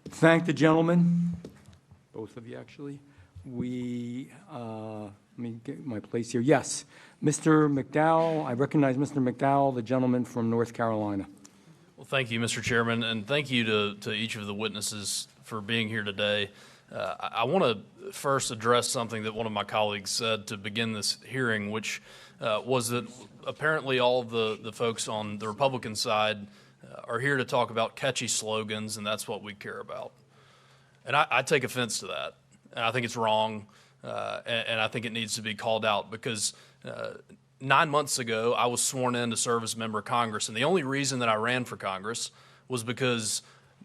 thank the gentleman, both of you actually. Let me get my place here. Yes, Mr. McDowell, I recognize Mr. McDowell, the gentleman from North Carolina. Well, thank you, Mr. Chairman, and thank you to each of the witnesses for being here today. I want to first address something that one of my colleagues said to begin this hearing, which was that apparently all of the folks on the Republican side are here to talk about catchy slogans, and that's what we care about. And I take offense to that. And I think it's wrong, and I think it needs to be called out because 9 months ago, I was sworn in to serve as a member of Congress, and the only reason that I ran for Congress was because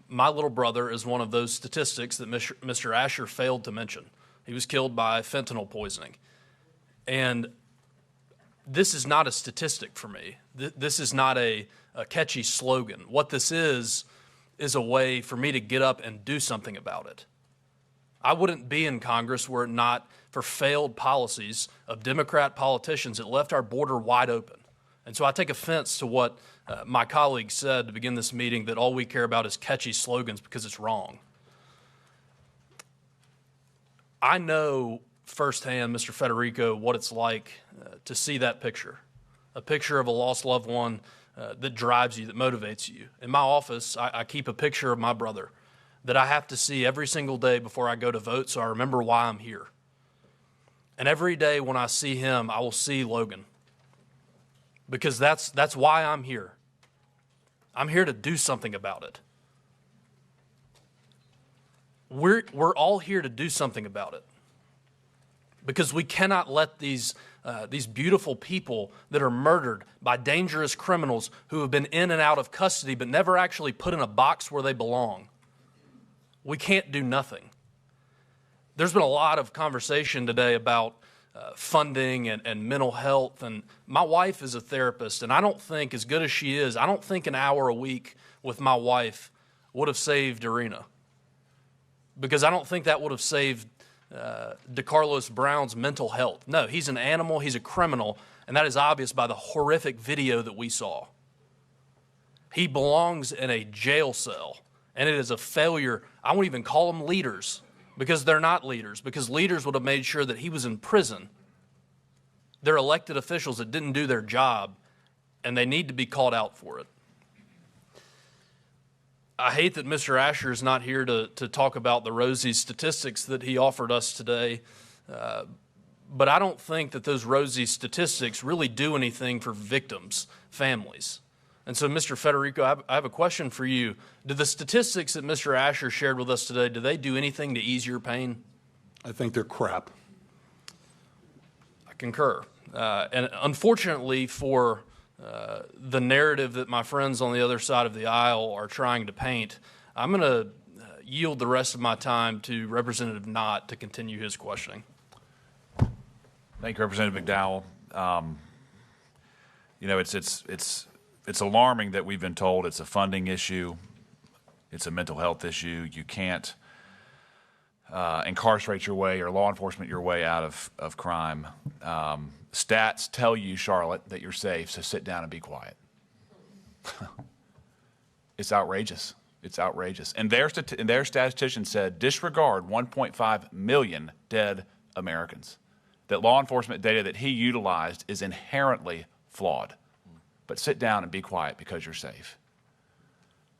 my little brother is one of those statistics that Mr. Asher failed to mention. He was killed by fentanyl poisoning. And this is not a statistic for me. This is not a catchy slogan. What this is a way for me to get up and do something about it. I wouldn't be in Congress were it not for failed policies of Democrat politicians that left our border wide open. And so I take offense to what my colleague said to begin this meeting, that all we care about is catchy slogans, because it's wrong. I know firsthand, Mr. Federico, what it's like to see that picture, a picture of a lost loved one that drives you, that motivates you. In my office, I keep a picture of my brother that I have to see every single day before I go to vote, so I remember why I'm here. And every day when I see him, I will see Logan, because that's why I'm here. I'm here to do something about it. We're all here to do something about it, because we cannot let these beautiful people that are murdered by dangerous criminals who have been in and out of custody but never actually put in a box where they belong. We can't do nothing. There's been a lot of conversation today about funding and mental health, and my wife is a therapist, and I don't think, as good as she is, I don't think an hour a week with my wife would have saved Irina, because I don't think that would have saved DeCarlos Brown's mental health. No, he's an animal, he's a criminal, and that is obvious by the horrific video that we saw. He belongs in a jail cell, and it is a failure. I won't even call them leaders, because they're not leaders, because leaders would have made sure that he was in prison. They're elected officials that didn't do their job, and they need to be called out for it. I hate that Mr. Asher is not here to talk about the rosy statistics that he offered us today, but I don't think that those rosy statistics really do anything for victims' families. And so, Mr. Federico, I have a question for you. Do the statistics that Mr. Asher shared with us today, do they do anything to ease your pain? I think they're crap. I concur. And unfortunately for the narrative that my friends on the other side of the aisle are trying to paint, I'm going to yield the rest of my time to Representative Knott to continue his questioning. Thank you, Representative McDowell. You know, it's alarming that we've been told it's a funding issue, it's a mental health issue. You can't incarcerate your way or law enforcement your way out of crime. Stats tell you, Charlotte, that you're safe, so sit down and be quiet. It's outrageous. It's outrageous. And their statistician said, disregard 1.5 million dead Americans. That law enforcement data that he utilized is inherently flawed. But sit down and be quiet because you're safe.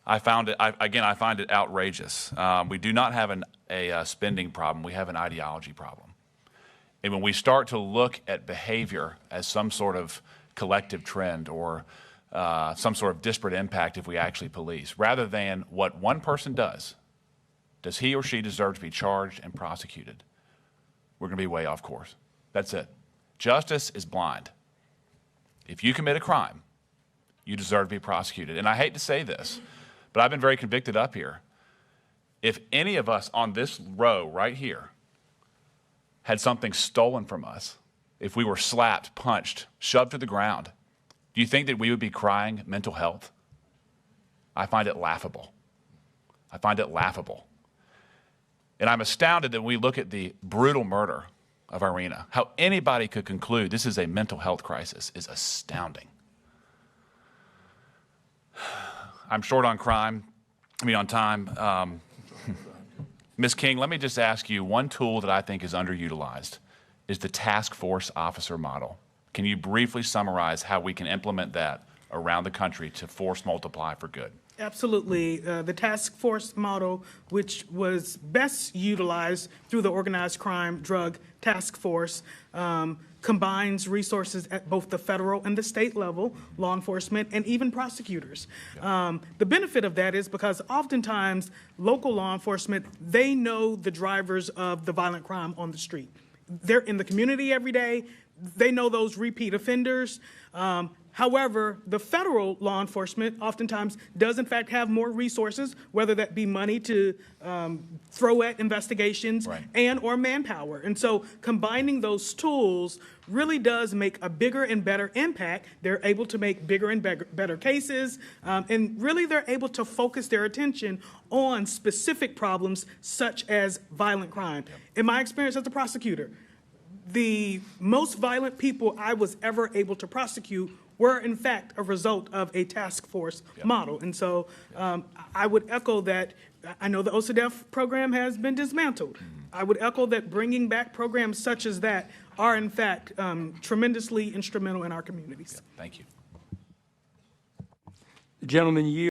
I find it outrageous. We do not have a spending problem. We have an ideology problem. And when we start to look at behavior as some sort of collective trend or some sort of disparate impact if we actually police, rather than what one person does he or she deserve to be charged and prosecuted, we're going to be way off course. That's it. Justice is blind. If you commit a crime, you deserve to be prosecuted. And I hate to say this, but I've been very convicted up here. If any of us on this row right here had something stolen from us, if we were slapped, punched, shoved to the ground, do you think that we would be crying mental health? I find it laughable. I find it laughable. And I'm astounded that when we look at the brutal murder of Irina, how anybody could conclude this is a mental health crisis is astounding. I'm short on time. Ms. King, let me just ask you, one tool that I think is underutilized is the task force officer model. Can you briefly summarize how we can implement that around the country to force multiply for good? Absolutely. The task force model, which was best utilized through the Organized Crime Drug Task Force, combines resources at both the federal and the state level, law enforcement, and even prosecutors. The benefit of that is because oftentimes local law enforcement, they know the drivers of the violent crime on the street. They're in the community every day. They know those repeat offenders. However, the federal law enforcement oftentimes does in fact have more resources, whether that be money to throw at investigations and or manpower. And so combining those tools really does make a bigger and better impact. They're able to make bigger and better cases, and really they're able to focus their attention on specific problems such as violent crime. In my experience as a prosecutor, the most violent people I was ever able to prosecute were, in fact, a result of a task force model. And so I would echo that. I know the OCDEF program has been dismantled. I would echo that bringing back programs such as that are, in fact, tremendously instrumental in our communities. Thank you. The gentleman yields.